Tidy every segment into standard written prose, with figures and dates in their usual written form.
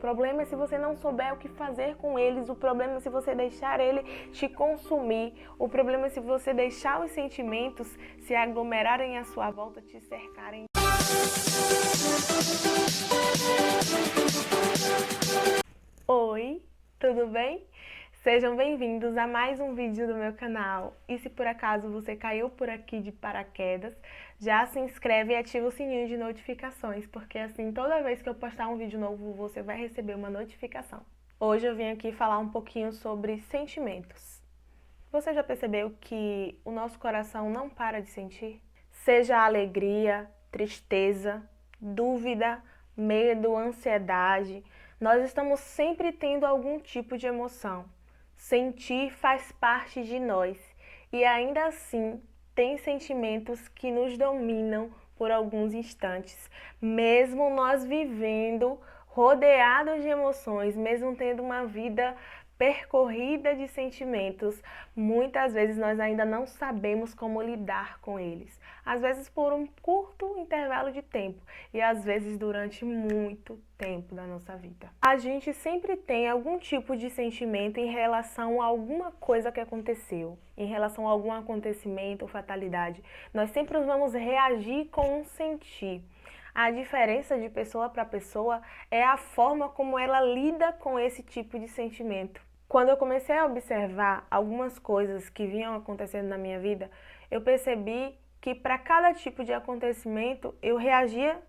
problema é se você não souber o que fazer com eles, o problema é se você deixar ele te consumir, o problema é se você deixar os sentimentos se aglomerarem à sua volta, te cercarem. Oi, tudo bem? Sejam bem-vindos a mais um vídeo do meu canal. E se por acaso você caiu por aqui de paraquedas, já se inscreve e ativa o sininho de notificações, porque assim toda vez que eu postar um vídeo novo você vai receber uma notificação. Hoje eu vim aqui falar um pouquinho sobre sentimentos. Você já percebeu que o nosso coração não para de sentir? Seja alegria, tristeza, dúvida, medo, ansiedade, nós estamos sempre tendo algum tipo de emoção. Sentir faz parte de nós e ainda assim tem sentimentos que nos dominam por alguns instantes, mesmo nós vivendo rodeados de emoções, mesmo tendo uma vida percorrida de sentimentos, muitas vezes nós ainda não sabemos como lidar com eles. Às vezes por um curto intervalo de tempo e às vezes durante muito tempo da nossa vida. A gente sempre tem algum tipo de sentimento em relação a alguma coisa que aconteceu, em relação a algum acontecimento ou fatalidade. Nós sempre vamos reagir com um sentir. A diferença de pessoa para pessoa é a forma como ela lida com esse tipo de sentimento. Quando eu comecei a observar algumas coisas que vinham acontecendo na minha vida, eu percebi que para cada tipo de acontecimento eu reagia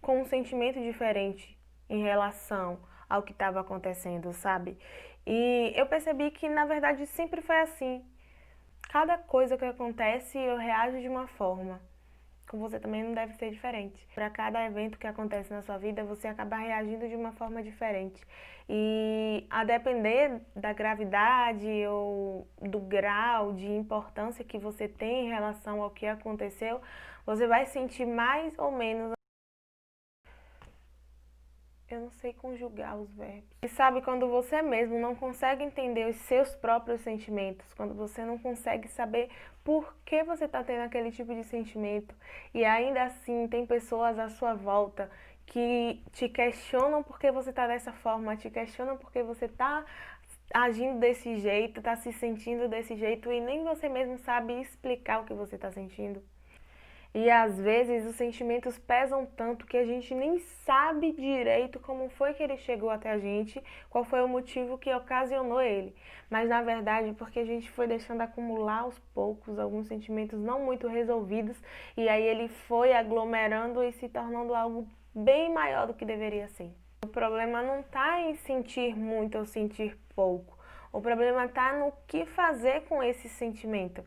com um sentimento diferente em relação ao que estava acontecendo, sabe? E eu percebi que na verdade sempre foi assim. Cada coisa que acontece eu reajo de uma forma. Com você também não deve ser diferente. Para cada evento que acontece na sua vida, você acaba reagindo de uma forma diferente. E a depender da gravidade ou do grau de importância que você tem em relação ao que aconteceu, você vai sentir mais ou menos. Eu não sei conjugar os verbos. E sabe, quando você mesmo não consegue entender os seus próprios sentimentos, quando você não consegue saber por que você está tendo aquele tipo de sentimento, e ainda assim tem pessoas à sua volta que te questionam por que você está dessa forma, te questionam por que você está agindo desse jeito, está se sentindo desse jeito, e nem você mesmo sabe explicar o que você está sentindo. E às vezes os sentimentos pesam tanto que a gente nem sabe direito como foi que ele chegou até a gente, qual foi o motivo que ocasionou ele. Mas na verdade, porque a gente foi deixando acumular aos poucos alguns sentimentos não muito resolvidos, e aí ele foi aglomerando e se tornando algo bem maior do que deveria ser. O problema não está em sentir muito ou sentir pouco. O problema está no que fazer com esse sentimento.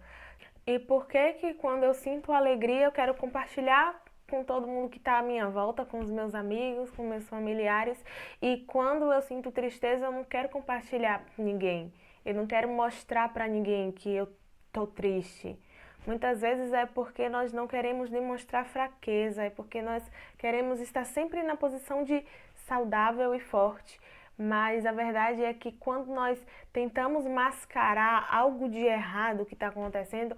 E por que que quando eu sinto alegria eu quero compartilhar com todo mundo que está à minha volta, com os meus amigos, com meus familiares, e quando eu sinto tristeza eu não quero compartilhar com ninguém, eu não quero mostrar para ninguém que eu tô triste. Muitas vezes é porque nós não queremos demonstrar fraqueza, é porque nós queremos estar sempre na posição de saudável e forte. Mas a verdade é que quando nós tentamos mascarar algo de errado que está acontecendo,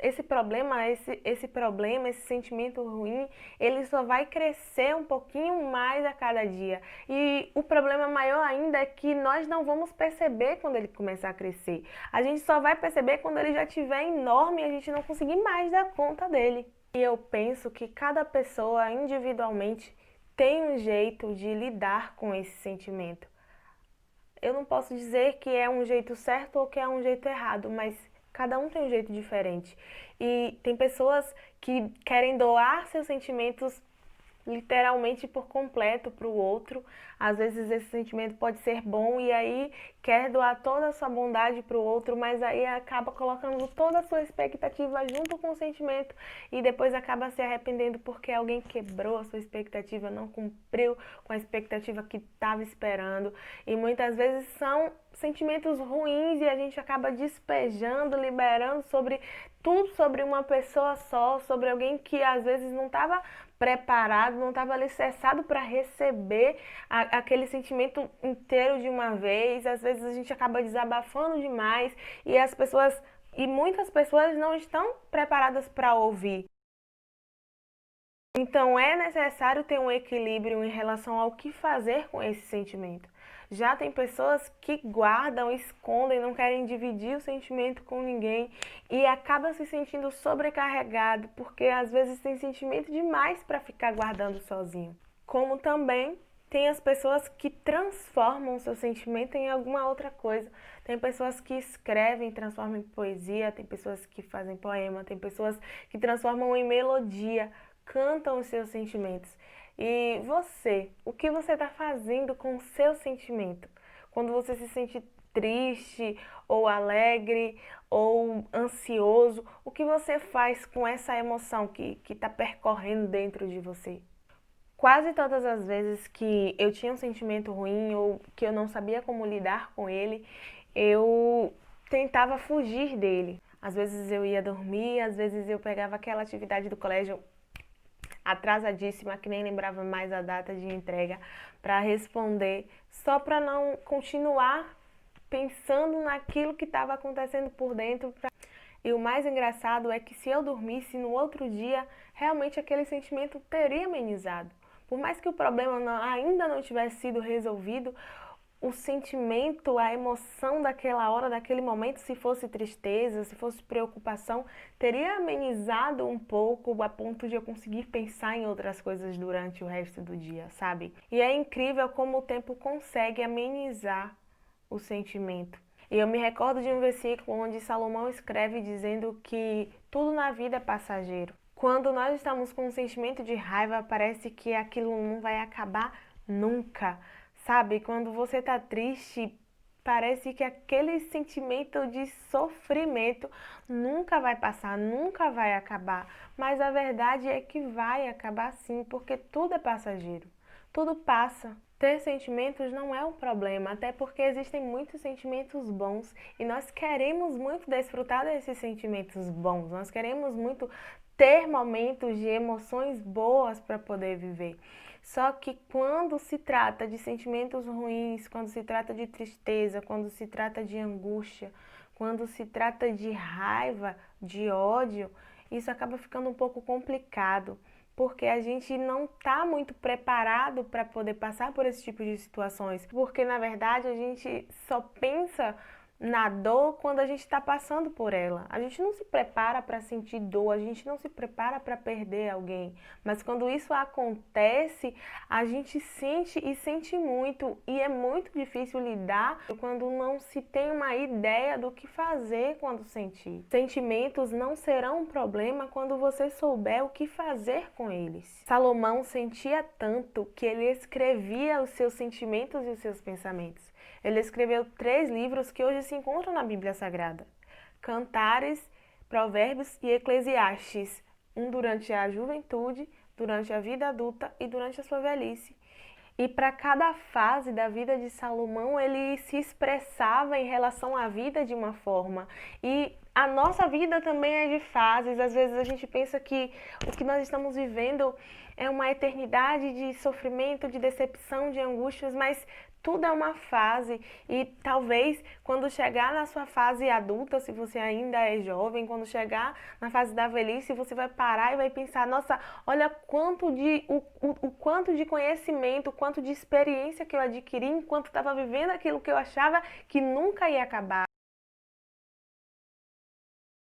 esse problema, esse sentimento ruim, ele só vai crescer um pouquinho mais a cada dia. E o problema maior ainda é que nós não vamos perceber quando ele começar a crescer. A gente só vai perceber quando ele já estiver enorme e a gente não conseguir mais dar conta dele. E eu penso que cada pessoa individualmente tem um jeito de lidar com esse sentimento. Eu não posso dizer que é um jeito certo ou que é um jeito errado, mas cada um tem um jeito diferente. E tem pessoas que querem doar seus sentimentos literalmente por completo para o outro. Às vezes esse sentimento pode ser bom e aí quer doar toda a sua bondade para o outro, mas aí acaba colocando toda a sua expectativa junto com o sentimento e depois acaba se arrependendo porque alguém quebrou a sua expectativa, não cumpriu com a expectativa que estava esperando. E muitas vezes são sentimentos ruins e a gente acaba despejando, liberando sobre tudo sobre uma pessoa só, sobre alguém que às vezes não estava preparado, não estava alicerçado para receber aquele sentimento inteiro de uma vez. Às vezes a gente acaba desabafando demais e muitas pessoas não estão preparadas para ouvir. Então é necessário ter um equilíbrio em relação ao que fazer com esse sentimento. Já tem pessoas que guardam, escondem, não querem dividir o sentimento com ninguém e acaba se sentindo sobrecarregado, porque às vezes tem sentimento demais para ficar guardando sozinho. Como também tem as pessoas que transformam o seu sentimento em alguma outra coisa. Tem pessoas que escrevem, transformam em poesia, tem pessoas que fazem poema, tem pessoas que transformam em melodia, cantam os seus sentimentos. E você, o que você está fazendo com o seu sentimento? Quando você se sente triste, ou alegre, ou ansioso, o que você faz com essa emoção que está percorrendo dentro de você? Quase todas as vezes que eu tinha um sentimento ruim ou que eu não sabia como lidar com ele, eu tentava fugir dele. Às vezes eu ia dormir, às vezes eu pegava aquela atividade do colégio atrasadíssima, que nem lembrava mais a data de entrega, para responder, só para não continuar pensando naquilo que estava acontecendo por dentro. E o mais engraçado é que se eu dormisse no outro dia, realmente aquele sentimento teria amenizado. Por mais que o problema ainda não tivesse sido resolvido, o sentimento, a emoção daquela hora, daquele momento, se fosse tristeza, se fosse preocupação, teria amenizado um pouco a ponto de eu conseguir pensar em outras coisas durante o resto do dia, sabe? E é incrível como o tempo consegue amenizar o sentimento. E eu me recordo de um versículo onde Salomão escreve dizendo que tudo na vida é passageiro. Quando nós estamos com um sentimento de raiva, parece que aquilo não vai acabar nunca. Sabe, quando você tá triste, parece que aquele sentimento de sofrimento nunca vai passar, nunca vai acabar. Mas a verdade é que vai acabar sim, porque tudo é passageiro. Tudo passa. Ter sentimentos não é um problema, até porque existem muitos sentimentos bons e nós queremos muito desfrutar desses sentimentos bons. Nós queremos muito ter momentos de emoções boas para poder viver. Só que quando se trata de sentimentos ruins, quando se trata de tristeza, quando se trata de angústia, quando se trata de raiva, de ódio, isso acaba ficando um pouco complicado, porque a gente não está muito preparado para poder passar por esse tipo de situações, porque na verdade a gente só pensa na dor quando a gente está passando por ela. A gente não se prepara para sentir dor, a gente não se prepara para perder alguém. Mas quando isso acontece, a gente sente e sente muito. E é muito difícil lidar quando não se tem uma ideia do que fazer quando sentir. Sentimentos não serão um problema quando você souber o que fazer com eles. Salomão sentia tanto que ele escrevia os seus sentimentos e os seus pensamentos. Ele escreveu 3 livros que hoje se encontram na Bíblia Sagrada: Cantares, Provérbios e Eclesiastes. Um durante a juventude, durante a vida adulta e durante a sua velhice. E para cada fase da vida de Salomão, ele se expressava em relação à vida de uma forma. E a nossa vida também é de fases. Às vezes a gente pensa que o que nós estamos vivendo é uma eternidade de sofrimento, de decepção, de angústias, mas tudo é uma fase e talvez quando chegar na sua fase adulta, se você ainda é jovem, quando chegar na fase da velhice, você vai parar e vai pensar, nossa, olha o quanto de conhecimento, o quanto de experiência que eu adquiri enquanto estava vivendo aquilo que eu achava que nunca ia acabar.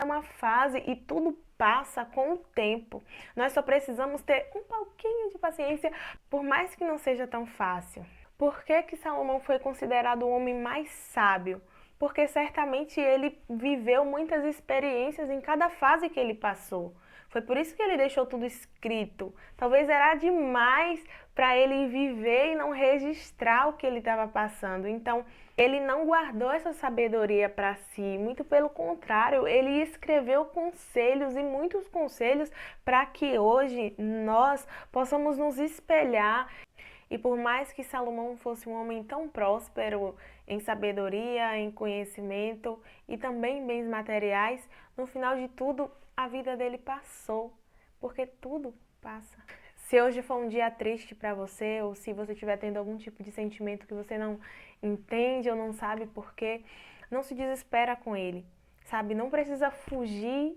É uma fase e tudo passa com o tempo. Nós só precisamos ter um pouquinho de paciência, por mais que não seja tão fácil. Por que que Salomão foi considerado o homem mais sábio? Porque certamente ele viveu muitas experiências em cada fase que ele passou. Foi por isso que ele deixou tudo escrito. Talvez era demais para ele viver e não registrar o que ele estava passando. Então, ele não guardou essa sabedoria para si, muito pelo contrário, ele escreveu conselhos e muitos conselhos para que hoje nós possamos nos espelhar. E por mais que Salomão fosse um homem tão próspero em sabedoria, em conhecimento e também em bens materiais, no final de tudo a vida dele passou, porque tudo passa. Se hoje for um dia triste para você, ou se você estiver tendo algum tipo de sentimento que você não entende ou não sabe por quê, não se desespera com ele, sabe? Não precisa fugir,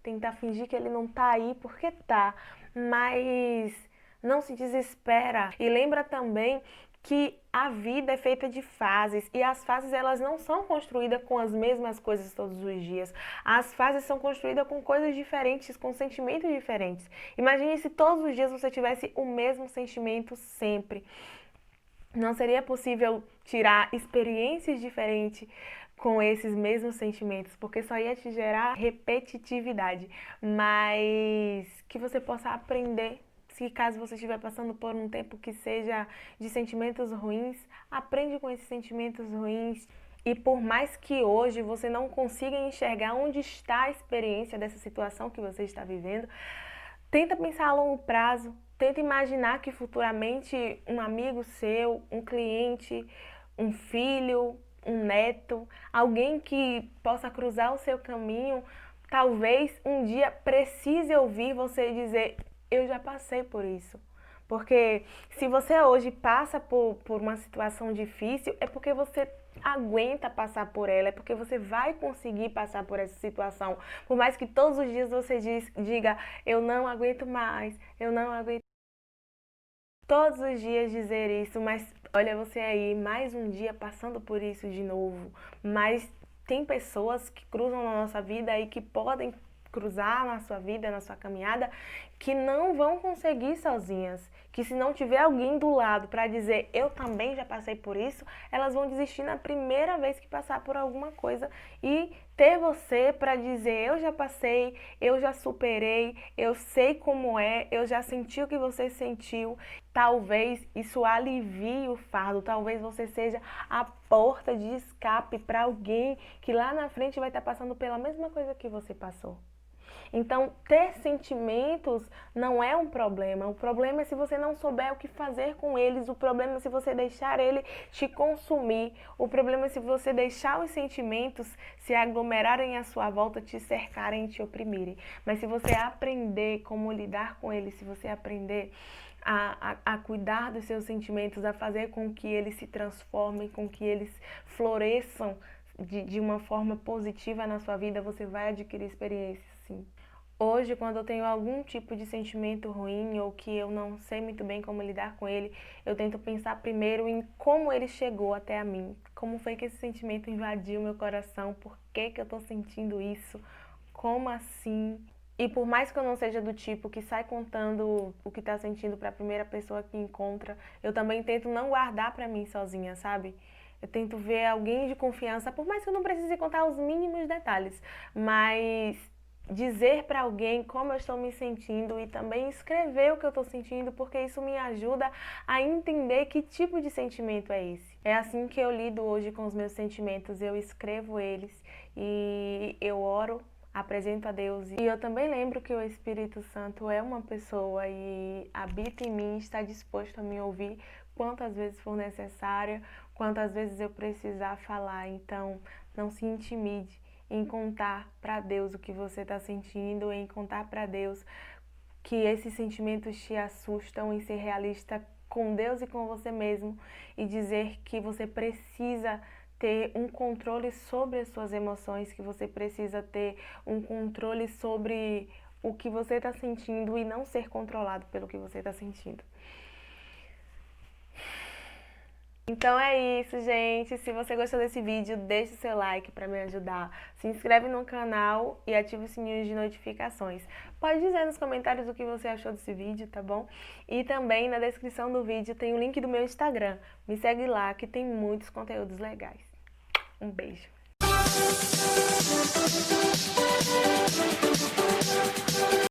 tentar fingir que ele não tá aí, porque tá. mas não se desespera. E lembra também que a vida é feita de fases e as fases elas não são construídas com as mesmas coisas todos os dias. As fases são construídas com coisas diferentes, com sentimentos diferentes. Imagine se todos os dias você tivesse o mesmo sentimento sempre. Não seria possível tirar experiências diferentes com esses mesmos sentimentos, porque só ia te gerar repetitividade, mas que você possa aprender. Se caso você estiver passando por um tempo que seja de sentimentos ruins, aprende com esses sentimentos ruins. E por mais que hoje você não consiga enxergar onde está a experiência dessa situação que você está vivendo, tenta pensar a longo prazo, tenta imaginar que futuramente um amigo seu, um cliente, um filho, um neto, alguém que possa cruzar o seu caminho, talvez um dia precise ouvir você dizer: eu já passei por isso. Porque se você hoje passa por uma situação difícil, é porque você aguenta passar por ela, é porque você vai conseguir passar por essa situação. Por mais que todos os dias você diga: eu não aguento mais, eu não aguento. Todos os dias dizer isso, mas olha você aí, mais um dia passando por isso de novo. Mas tem pessoas que cruzam na nossa vida e que podem cruzar na sua vida, na sua caminhada, que não vão conseguir sozinhas. Que se não tiver alguém do lado para dizer: eu também já passei por isso, elas vão desistir na primeira vez que passar por alguma coisa. E ter você para dizer: eu já passei, eu já superei, eu sei como é, eu já senti o que você sentiu. Talvez isso alivie o fardo, talvez você seja a porta de escape para alguém que lá na frente vai estar passando pela mesma coisa que você passou. Então, ter sentimentos não é um problema. O problema é se você não souber o que fazer com eles. O problema é se você deixar ele te consumir. O problema é se você deixar os sentimentos se aglomerarem à sua volta, te cercarem e te oprimirem. Mas se você aprender como lidar com eles, se você aprender a cuidar dos seus sentimentos, a fazer com que eles se transformem, com que eles floresçam de uma forma positiva na sua vida, você vai adquirir experiências, sim. Hoje, quando eu tenho algum tipo de sentimento ruim ou que eu não sei muito bem como lidar com ele, eu tento pensar primeiro em como ele chegou até a mim. Como foi que esse sentimento invadiu meu coração? Por que que eu tô sentindo isso? Como assim? E por mais que eu não seja do tipo que sai contando o que tá sentindo para a primeira pessoa que encontra, eu também tento não guardar para mim sozinha, sabe? Eu tento ver alguém de confiança, por mais que eu não precise contar os mínimos detalhes, mas dizer para alguém como eu estou me sentindo e também escrever o que eu estou sentindo, porque isso me ajuda a entender que tipo de sentimento é esse. É assim que eu lido hoje com os meus sentimentos, eu escrevo eles e eu oro, apresento a Deus. E eu também lembro que o Espírito Santo é uma pessoa e habita em mim, está disposto a me ouvir quantas vezes for necessário, quantas vezes eu precisar falar. Então, não se intimide em contar para Deus o que você está sentindo, em contar para Deus que esses sentimentos te assustam, em ser realista com Deus e com você mesmo e dizer que você precisa ter um controle sobre as suas emoções, que você precisa ter um controle sobre o que você está sentindo e não ser controlado pelo que você está sentindo. Então é isso, gente. Se você gostou desse vídeo, deixe o seu like para me ajudar. Se inscreve no canal e ative o sininho de notificações. Pode dizer nos comentários o que você achou desse vídeo, tá bom? E também na descrição do vídeo tem o link do meu Instagram. Me segue lá que tem muitos conteúdos legais. Um beijo.